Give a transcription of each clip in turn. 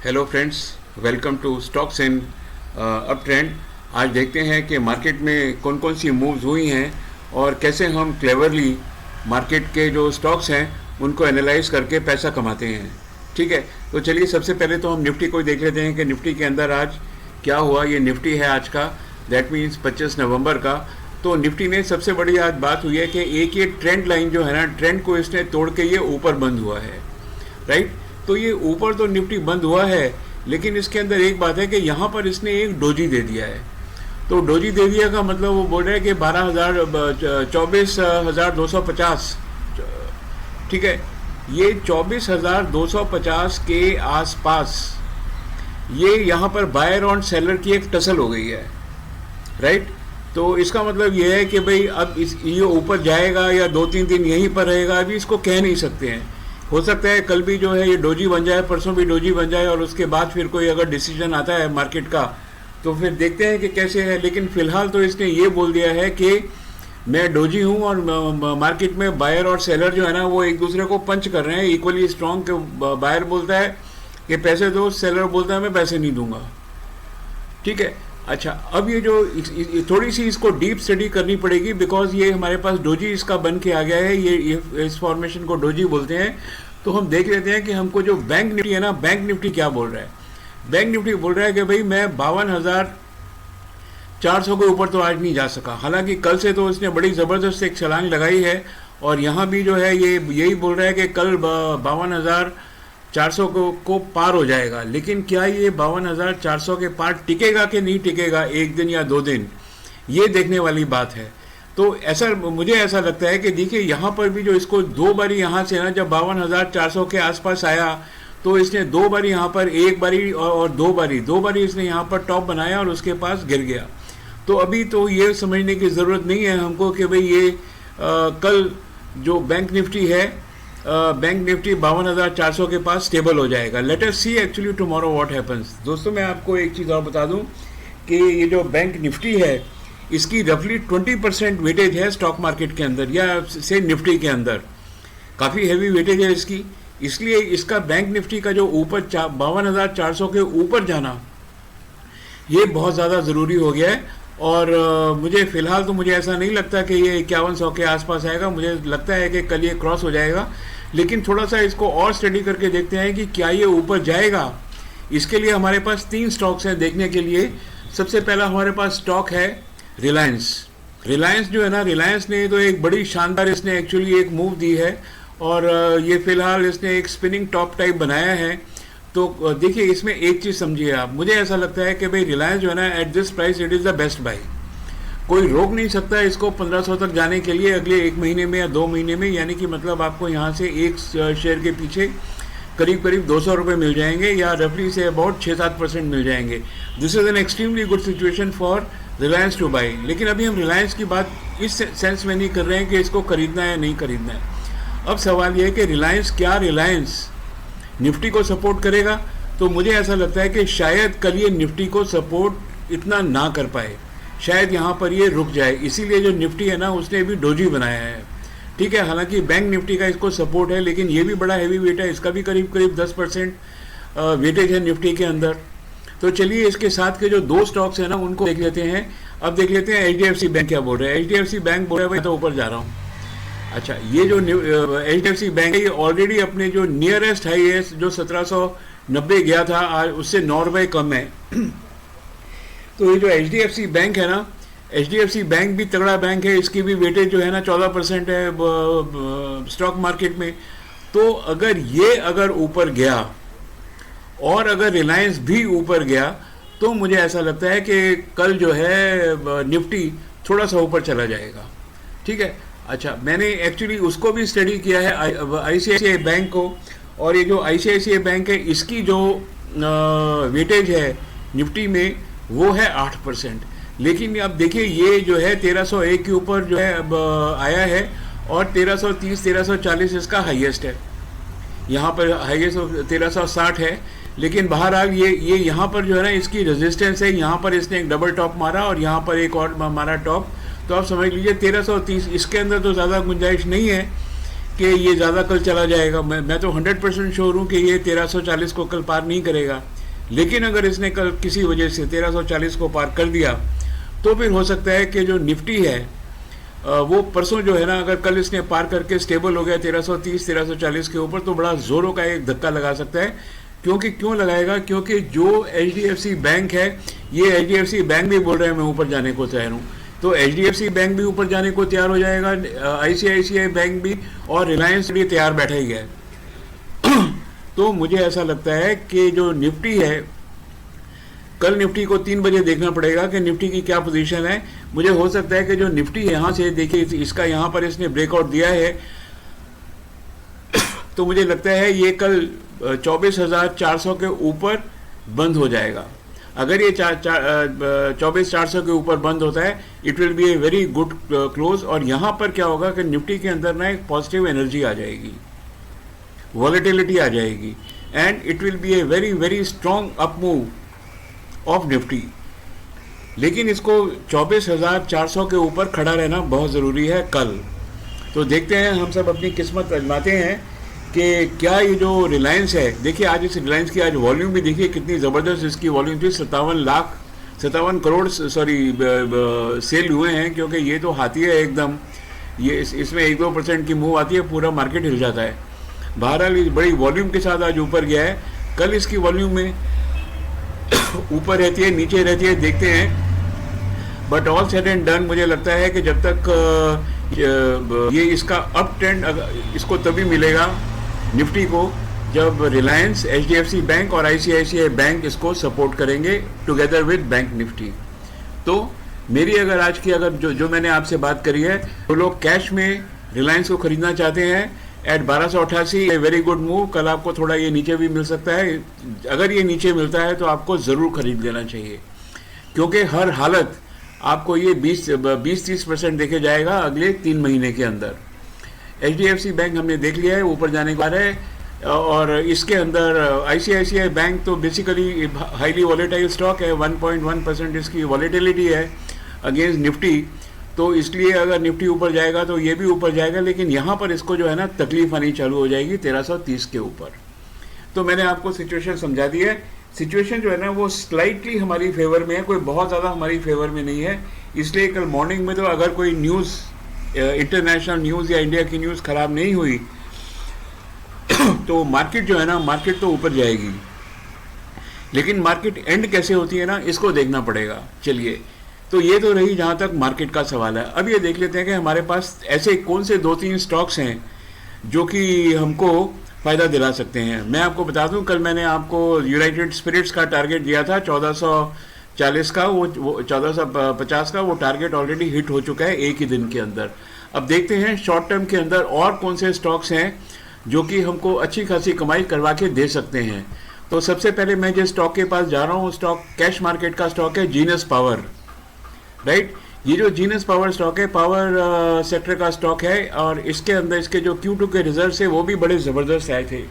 Hello friends, welcome to stocks in uptrend. आज देखते हैं कि मार्केट में कौन कौन सी मूव्स हुई हैं और कैसे हम क्लेवरली मार्केट के जो स्टॉक्स हैं उनको एनालाइज करके पैसा कमाते हैं। ठीक है, तो चलिए सबसे पहले तो हम निफ्टी को देख लेते हैं कि निफ्टी के अंदर आज क्या हुआ। ये निफ्टी है आज का, दैट मीन्स 25 नवंबर का। तो निफ्टी में सबसे बड़ी आज बात हुई है कि एक ये ट्रेंड लाइन जो है ना, ट्रेंड को इसने तोड़ के ये ऊपर बंद हुआ है, राइट। तो ये ऊपर तो निफ्टी बंद हुआ है, लेकिन इसके अंदर एक बात है कि यहाँ पर इसने एक डोजी दे दिया है। तो डोजी दे दिया का मतलब वो बोल रहे हैं कि 24,250, ठीक है, ये 24,250 के आसपास ये यहाँ पर बायर और सेलर की एक टसल हो गई है, राइट। तो इसका मतलब ये है कि भाई अब ये ऊपर जाएगा या 2-3 दिन यहीं पर रहेगा, अभी इसको कह नहीं सकते हैं। हो सकता है कल भी जो है ये डोजी बन जाए, परसों भी डोजी बन जाए, और उसके बाद फिर कोई अगर डिसीजन आता है मार्केट का तो फिर देखते हैं कि कैसे है। लेकिन फिलहाल तो इसने ये बोल दिया है कि मैं डोजी हूँ और मार्केट में बायर और सेलर जो है ना वो एक दूसरे को पंच कर रहे हैं इक्वली स्ट्रॉन्ग। के बायर बोलता है कि पैसे दो, सेलर बोलता है मैं पैसे नहीं दूंगा। ठीक है, अच्छा, अब ये जो थोड़ी सी इसको डीप स्टडी करनी पड़ेगी, बिकॉज ये हमारे पास डोजी इसका बन के आ गया है। ये इस फॉर्मेशन को डोजी बोलते हैं। तो हम देख लेते हैं कि हमको जो बैंक निफ्टी है ना, बैंक निफ्टी क्या बोल रहा है। बैंक निफ्टी बोल रहा है कि भाई मैं 52,400 के ऊपर तो आज नहीं जा सका। हालांकि कल से तो इसने बड़ी ज़बरदस्त एक छलांग लगाई है, और यहाँ भी जो है ये यही बोल रहा है कि कल 52,400 को पार हो जाएगा। लेकिन क्या ये 52,400 के पार टिकेगा कि नहीं टिकेगा, एक दिन या 2 दिन, ये देखने वाली बात है। तो ऐसा मुझे ऐसा लगता है कि देखिए यहाँ पर भी जो इसको 2 बारी यहाँ से ना, जब 52,400 के आसपास आया तो इसने 2 बारी यहाँ पर, एक बारी और 2 बारी इसने यहाँ पर टॉप बनाया और उसके पास गिर गया। तो अभी तो ये समझने की ज़रूरत नहीं है हमको कि भाई ये कल जो बैंक निफ्टी है, बैंक निफ्टी 52,400 के पास स्टेबल हो जाएगा। Let us see actually tomorrow what happens. दोस्तों मैं आपको एक चीज़ और बता दूं कि ये जो बैंक निफ्टी है इसकी रफली 20% वेटेज है स्टॉक मार्केट के अंदर, या से निफ्टी के अंदर काफ़ी हैवी वेटेज है इसकी। इसलिए इसका बैंक निफ्टी का जो ऊपर 52,400 के ऊपर जाना ये बहुत ज़्यादा ज़रूरी हो गया है। और मुझे फ़िलहाल तो मुझे ऐसा नहीं लगता कि ये 5100 के आसपास आएगा। मुझे लगता है कि कल ये क्रॉस हो जाएगा, लेकिन थोड़ा सा इसको और स्टडी करके देखते हैं कि क्या ये ऊपर जाएगा। इसके लिए हमारे पास 3 स्टॉक्स हैं देखने के लिए। सबसे पहला हमारे पास स्टॉक है रिलायंस। रिलायंस जो है ना, रिलायंस ने तो एक बड़ी शानदार इसने एक्चुअली एक मूव दी है, और ये फ़िलहाल इसने एक स्पिनिंग टॉप टाइप बनाया है। तो देखिए इसमें एक चीज़ समझिए आप, मुझे ऐसा लगता है कि भाई रिलायंस जो है ना, at this price it is the best buy. कोई रोक नहीं सकता इसको 1500 तक जाने के लिए अगले 1 महीने में या 2 महीने में। यानी कि मतलब आपको यहाँ से एक शेयर के पीछे करीब करीब 200 रुपये मिल जाएंगे, या रफली से अबाउट 6-7% मिल जाएंगे। This is an extremely good situation for Reliance two by. लेकिन अभी हम रिलायंस की बात इस सेंस में नहीं कर रहे हैं कि इसको खरीदना है या नहीं खरीदना है। अब सवाल यह है कि रिलायंस निफ्टी को सपोर्ट करेगा। तो मुझे ऐसा लगता है कि शायद कल ये निफ्टी को सपोर्ट इतना ना कर पाए, शायद यहाँ पर ये रुक जाए। इसीलिए जो निफ्टी है ना उसने अभी डोजी बनाया है। ठीक है, हालांकि बैंक निफ्टी का इसको सपोर्ट है, लेकिन ये भी बड़ा हैवी वेट है, इसका भी करीब करीब 10% वेटेज है निफ्टी के अंदर। तो चलिए इसके साथ के जो 2 स्टॉक्स हैं ना उनको देख लेते हैं। अब देख लेते हैं HDFC बैंक क्या बोल रहा है। HDFC बैंक बोल रहा है मैं तो ऊपर जा रहा हूँ। अच्छा, ये जो HDFC बैंक है ये ऑलरेडी अपने जो नियरेस्ट हाई है जो 1790 गया था, आज उससे 9 रुपये कम है। तो ये जो HDFC बैंक है ना, HDFC बैंक भी तगड़ा बैंक है, इसकी भी वेटेज जो है ना 14% है स्टॉक मार्केट में। तो अगर ऊपर गया और अगर रिलायंस भी ऊपर गया तो मुझे ऐसा लगता है कि कल जो है निफ्टी थोड़ा सा ऊपर चला जाएगा। ठीक है, अच्छा, मैंने एक्चुअली उसको भी स्टडी किया है ICICI बैंक को, और ये जो ICICI बैंक है इसकी जो वेटेज है निफ्टी में वो है 8%। लेकिन अब देखिए ये जो है 1301 के ऊपर जो है अब आया है, और 1330-1340 इसका हाईएस्ट है। यहाँ पर हाईएस्ट 1360 है। लेकिन बहरहाल ये यहाँ पर जो है ना इसकी रेजिस्टेंस है। यहाँ पर इसने एक डबल टॉप मारा और यहाँ पर एक और मारा टॉप। तो आप समझ लीजिए 1330, इसके अंदर तो ज़्यादा गुंजाइश नहीं है कि ये ज़्यादा कल चला जाएगा। मैं तो 100% श्योर हूँ कि ये 1340 को कल पार नहीं करेगा, लेकिन अगर इसने कल किसी वजह से 1340 को पार कर दिया तो फिर हो सकता है कि जो निफ्टी है वो परसों जो है ना, अगर कल इसने पार करके स्टेबल हो गया 1330 1340 के ऊपर, तो बड़ा ज़ोरों का एक धक्का लगा सकता है। क्यों लगाएगा? क्योंकि जो HDFC बैंक है, ये HDFC बैंक भी बोल रहे हैं मैं ऊपर जाने को तैयार हूँ, तो HDFC बैंक भी ऊपर जाने को तैयार हो जाएगा, ICICI बैंक भी, और रिलायंस भी तैयार बैठा ही है। तो मुझे ऐसा लगता है कि जो निफ्टी है, कल निफ्टी को 3 बजे देखना पड़ेगा कि निफ्टी की क्या पोजीशन है। मुझे हो सकता है कि जो निफ्टी यहाँ से देखिए, इसका यहाँ पर इसने ब्रेकआउट दिया है, तो मुझे लगता है ये कल 24,400 के ऊपर बंद हो जाएगा। अगर ये 24,400 के ऊपर बंद होता है, it will be a very good close. और यहाँ पर क्या होगा कि निफ्टी के अंदर ना एक पॉजिटिव एनर्जी आ जाएगी, वॉलेटिलिटी आ जाएगी, and it will be a very very strong up move of Nifty. लेकिन इसको 24,400 के ऊपर खड़ा रहना बहुत ज़रूरी है कल। तो देखते हैं, हम सब अपनी किस्मत आजमाते हैं कि क्या ये जो रिलायंस है, देखिए आज इस रिलायंस की आज वॉल्यूम भी देखिए कितनी ज़बरदस्त इसकी वॉल्यूम थी। 57 करोड़ सेल हुए हैं, क्योंकि ये तो हाथी है एकदम, ये इसमें 1-2% की मूव आती है, पूरा मार्केट हिल जाता है। बहरहाल बड़ी वॉल्यूम के साथ आज ऊपर गया है। कल इसकी वॉल्यूम में ऊपर रहती है, नीचे रहती है, देखते हैं। But all said and done, मुझे लगता है कि जब तक ये इसका अप ट्रेंड इसको तभी मिलेगा निफ्टी को, जब रिलायंस, HDFC बैंक और ICICI बैंक इसको सपोर्ट करेंगे टुगेदर विद बैंक निफ्टी। तो मेरी अगर आज की जो मैंने आपसे बात करी है, तो लोग कैश में रिलायंस को खरीदना चाहते हैं एट 1288, वेरी गुड मूव। कल आपको थोड़ा ये नीचे भी मिल सकता है, अगर ये नीचे मिलता है तो आपको ज़रूर खरीद लेना चाहिए, क्योंकि हर हालत आपको ये 20-30% देखे जाएगा अगले 3 महीने के अंदर। HDFC बैंक हमने देख लिया है, ऊपर जाने का है, और इसके अंदर ICICI बैंक तो बेसिकली हाईली वॉलेटाइल स्टॉक है, 1.1% इसकी वॉलेटिलिटी है अगेंस्ट निफ्टी। तो इसलिए अगर निफ्टी ऊपर जाएगा तो ये भी ऊपर जाएगा, लेकिन यहाँ पर इसको जो है ना तकलीफ आनी चालू हो जाएगी 1330 के ऊपर। तो मैंने आपको सिचुएशन समझा दी है। सिचुएशन जो है ना वो स्लाइटली हमारी फेवर में है, कोई बहुत ज़्यादा हमारी फेवर में नहीं है। इसलिए कल मॉर्निंग में तो अगर कोई न्यूज़, इंटरनेशनल न्यूज़ या इंडिया की न्यूज़ ख़राब नहीं हुई तो मार्केट जो है ना, मार्केट तो ऊपर जाएगी, लेकिन मार्केट एंड कैसे होती है ना, इसको देखना पड़ेगा। चलिए, तो ये तो रही जहाँ तक मार्केट का सवाल है। अब ये देख लेते हैं कि हमारे पास ऐसे कौन से 2-3 स्टॉक्स हैं जो कि हमको फ़ायदा दिला सकते हैं। मैं आपको बता दूं, कल मैंने आपको यूनाइटेड स्पिरिट्स का टारगेट दिया था 1440 का, वो 1450 का, वो टारगेट ऑलरेडी हिट हो चुका है एक ही दिन के अंदर। अब देखते हैं शॉर्ट टर्म के अंदर और कौन से स्टॉक्स हैं जो कि हमको अच्छी खासी कमाई करवा के दे सकते हैं। तो सबसे पहले मैं जिस स्टॉक के पास जा रहा हूँ, स्टॉक कैश मार्केट का स्टॉक है जीनस पावर, राइट। ये जो जीनस पावर स्टॉक है, पावर सेक्टर का स्टॉक है, और इसके अंदर इसके जो Q2 के रिजल्ट्स है वो भी बड़े ज़बरदस्त आए थे।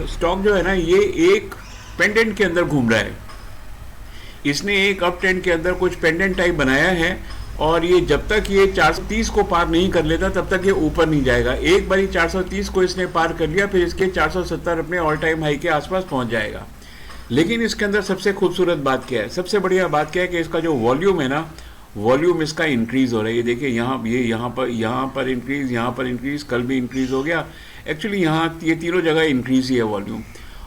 स्टॉक जो है ना, ये एक पेंडेंट के अंदर घूम रहा है। इसने एक अप ट्रेंड के अंदर कुछ पेंडेंट टाइप बनाया है, और ये जब तक ये 430 को पार नहीं कर लेता तब तक ये ऊपर नहीं जाएगा। एक बारी 430 को इसने पार कर लिया, फिर इसके 470 अपने ऑल टाइम हाई के आसपास पहुंच जाएगा। लेकिन इसके अंदर सबसे खूबसूरत बात क्या है, सबसे बढ़िया बात क्या है कि इसका जो वॉल्यूम है ना, वॉल्यूम इसका इंक्रीज़ हो रहा है। ये देखिए यहाँ पर इंक्रीज़, यहाँ पर इंक्रीज़, कल भी इंक्रीज़ हो गया। एक्चुअली यहाँ ये तीनों जगह इंक्रीज़ ही है वॉल्यूम।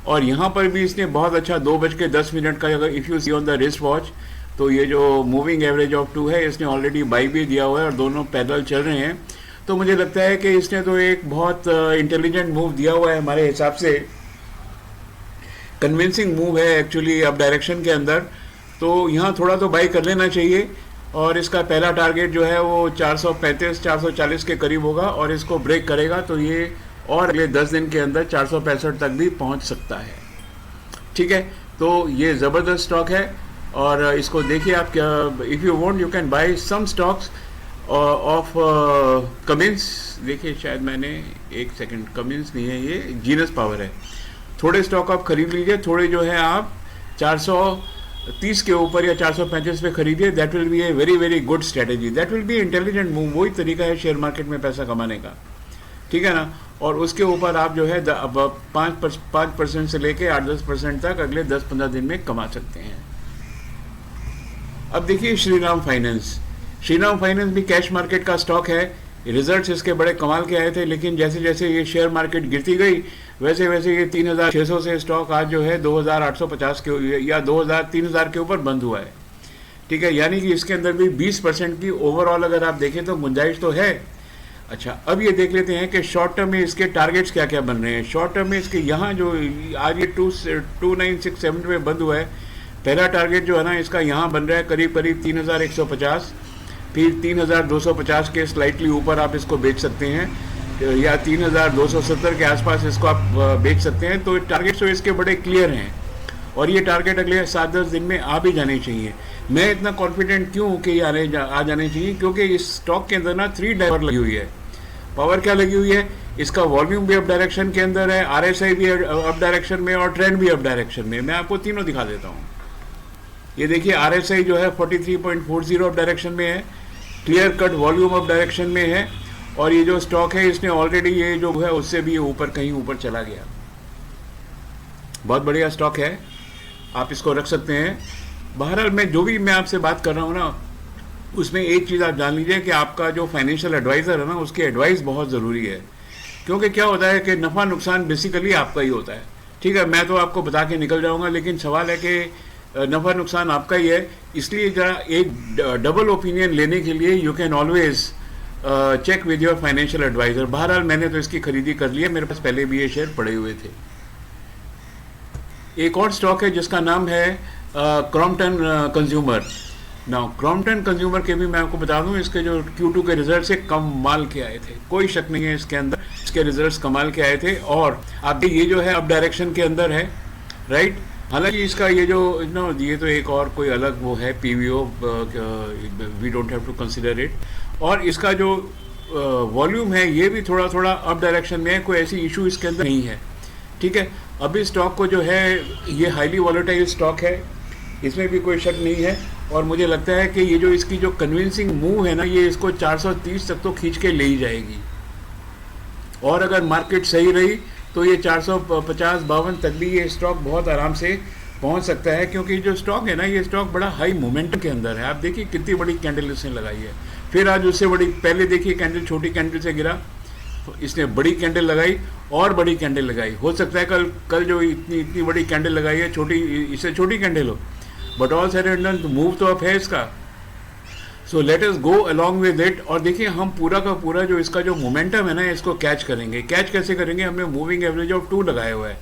और यहाँ पर भी इसने बहुत अच्छा 2:10 का, अगर if you see on the wrist watch, तो ये जो मूविंग एवरेज ऑफ 2 है, इसने ऑलरेडी बाई भी दिया हुआ है और दोनों पैदल चल रहे हैं। तो मुझे लगता है कि इसने तो एक बहुत इंटेलिजेंट मूव दिया हुआ है, हमारे हिसाब से कन्विंसिंग मूव है एक्चुअली अप डायरेक्शन के अंदर। तो यहाँ थोड़ा तो बाई कर लेना चाहिए, और इसका पहला टारगेट जो है वो 435-440 के करीब होगा, और इसको ब्रेक करेगा तो ये और अगले 10 दिन के अंदर 465 तक भी पहुँच सकता है। ठीक है, तो ये ज़बरदस्त स्टॉक है, और इसको देखिए आप। क्या if you want you can buy some stocks of Cummins. देखिए शायद मैंने एक सेकंड, कमिंस नहीं है, ये जीनस पावर है। थोड़े स्टॉक आप खरीद लीजिए, थोड़े जो है आप 400 430 के ऊपर या 435 पे खरीदिए, that will be a very very good strategy, that will be intelligent move. वही तरीका है शेयर मार्केट में पैसा कमाने का, ठीक है ना। और उसके ऊपर आप जो है 5% से लेके 8-10% तक अगले 10-15 दिन में कमा सकते हैं। अब देखिए श्रीराम फाइनेंस, श्रीराम फाइनेंस भी कैश मार्केट का स्टॉक है। रिजल्ट्स इसके बड़े कमाल के आए थे, लेकिन जैसे जैसे ये शेयर मार्केट गिरती गई वैसे वैसे ये 3600 से स्टॉक आज जो है 2850 के या 3000 के ऊपर बंद हुआ है, ठीक है। यानी कि इसके अंदर भी 20% की ओवरऑल अगर आप देखें तो गुंजाइश तो है। अच्छा, अब ये देख लेते हैं कि शॉर्ट टर्म में इसके टारगेट्स क्या क्या बन रहे हैं। शॉर्ट टर्म में इसके यहाँ जो आज ये 2967 में बंद हुआ है, पहला टारगेट जो है ना इसका यहाँ बन रहा है करीब करीब 3150, फिर 3250 के स्लाइटली ऊपर आप इसको बेच सकते हैं, या 3270 के आसपास इसको आप बेच सकते हैं। तो टारगेट्स तो इसके बड़े क्लियर हैं और ये टारगेट अगले 7-10 दिन में आ भी जाने चाहिए। मैं इतना कॉन्फिडेंट क्यों कि ये आ जाने चाहिए, क्योंकि इस स्टॉक के अंदर ना 3 ड्राइवर लगी हुई है। पावर क्या लगी हुई है, इसका वॉल्यूम भी अप डायरेक्शन के अंदर है, RSI भी अप डायरेक्शन में और ट्रेंड भी अप डायरेक्शन में। मैं आपको तीनों दिखा देता हूँ। ये देखिए RSI जो है 43.40 अप डायरेक्शन में है, clear cut volume up direction में है, और ये जो स्टॉक है इसने ऑलरेडी ये जो है उससे भी ऊपर कहीं ऊपर चला गया। बहुत बढ़िया स्टॉक है, आप इसको रख सकते हैं। बहरहाल मैं आपसे बात कर रहा हूँ ना, उसमें एक चीज़ आप जान लीजिए कि आपका जो फाइनेंशियल एडवाइज़र है ना उसकी एडवाइस बहुत ज़रूरी है। क्योंकि क्या होता है कि नफ़ा नुकसान बेसिकली आपका ही होता है, ठीक है। मैं तो आपको बता के निकल जाऊँगा, लेकिन सवाल है कि नफ़ा नुकसान आपका ही है। इसलिए ज़रा एक डबल ओपिनियन लेने के लिए you can always check with your financial adviser. बहरहाल मैंने तो इसकी खरीदी कर ली है, मेरे पास पहले भी ये शेयर पड़े हुए थे। एक और स्टॉक है जिसका नाम है Crompton consumer. Now Crompton consumer के भी मैं आपको बता दूं, इसके जो Q2 के रिजल्ट से कमाल के आए थे, कोई शक नहीं है इसके अंदर, इसके रिजल्ट्स कमाल के आए थे। और आप ये जो है अप डायरेक्शन के अंदर है, राइट। हालांकि इसका ये जो ये तो एक और कोई अलग वो है PVO, we don't have to consider it. और इसका जो वॉल्यूम है ये भी थोड़ा थोड़ा अप डायरेक्शन में है, कोई ऐसी इशू इसके अंदर नहीं है, ठीक है। अभी स्टॉक को जो है ये हाईली वॉलेटाइल स्टॉक है, इसमें भी कोई शक नहीं है। और मुझे लगता है कि ये जो इसकी जो कन्विंसिंग मूव है ना, ये इसको 430 तक तो खींच के ले ही जाएगी। और अगर मार्केट सही रही तो ये 450-52 तक भी ये स्टॉक बहुत आराम से पहुंच सकता है, क्योंकि जो स्टॉक है ना ये स्टॉक बड़ा हाई मोमेंटम के अंदर है। आप देखिए कितनी बड़ी कैंडल इसने लगाई है, फिर आज उससे बड़ी, पहले देखिए कैंडल छोटी कैंडल से गिरा, इसने बड़ी कैंडल लगाई और बड़ी कैंडल लगाई। हो सकता है कल जो इतनी बड़ी कैंडल लगाई है छोटी, इससे छोटी कैंडल हो, but all said and done move तो अप है इसका। So let us go along with it. और देखिए हम पूरा का पूरा जो इसका जो मोमेंटम है ना इसको कैच करेंगे। कैच कैसे करेंगे, हमने मूविंग एवरेज ऑफ 2 लगाया हुआ है।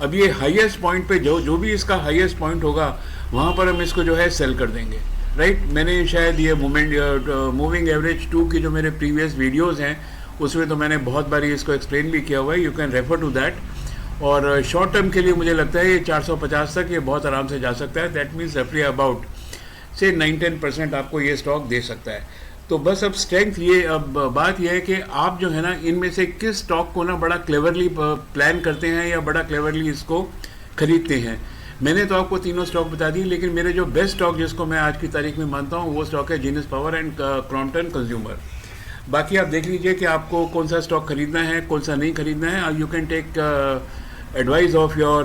अब ये हाईएस्ट पॉइंट पे जो भी इसका हाईएस्ट पॉइंट होगा वहाँ पर हम इसको जो है सेल कर देंगे, राइट। मैंने शायद ये मूविंग एवरेज 2 की जो मेरे प्रीवियस वीडियोज़ हैं उसमें तो मैंने बहुत बारी इसको एक्सप्लेन भी किया हुआ है, you can refer to that. और शॉर्ट टर्म के लिए मुझे लगता है ये 450 तक ये बहुत आराम से जा सकता है। दैट मीन्स रफली अबाउट से 9-10% आपको ये स्टॉक दे सकता है। तो बस अब स्ट्रेंथ ये, अब बात यह है कि आप जो है ना इनमें से किस स्टॉक को ना बड़ा क्लेवरली प्लान करते हैं या बड़ा क्लेवरली इसको खरीदते हैं। मैंने तो आपको तीनों स्टॉक बता दी, लेकिन मेरे जो बेस्ट स्टॉक जिसको मैं आज की तारीख में मानता हूँ वो स्टॉक है genius power and Crompton consumer. बाकी आप देख लीजिए कि आपको कौन सा स्टॉक खरीदना है, कौन सा नहीं खरीदना है। You can take advice of your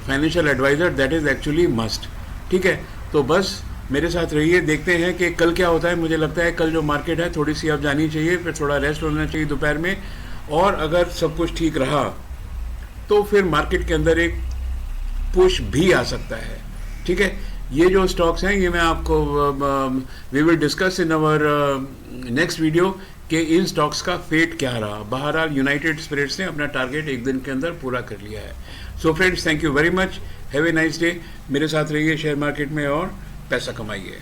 financial adviser, that is actually must, ठीक है। तो बस मेरे साथ रहिए, देखते हैं कि कल क्या होता है। मुझे लगता है कल जो मार्केट है थोड़ी सी अब जानी चाहिए, फिर थोड़ा रेस्ट होना चाहिए दोपहर में, और अगर सब कुछ ठीक रहा तो फिर मार्केट के अंदर एक पुश भी आ सकता है, ठीक है। ये जो स्टॉक्स हैं ये मैं आपको we will discuss in our next video कि इन स्टॉक्स का फेट क्या रहा। बहरहाल यूनाइटेड स्पिरिट्स ने अपना टारगेट एक दिन के अंदर पूरा कर लिया है। So friends, thank you very much, have a nice day. मेरे साथ रहिए शेयर मार्केट में और पैसा कमाइए।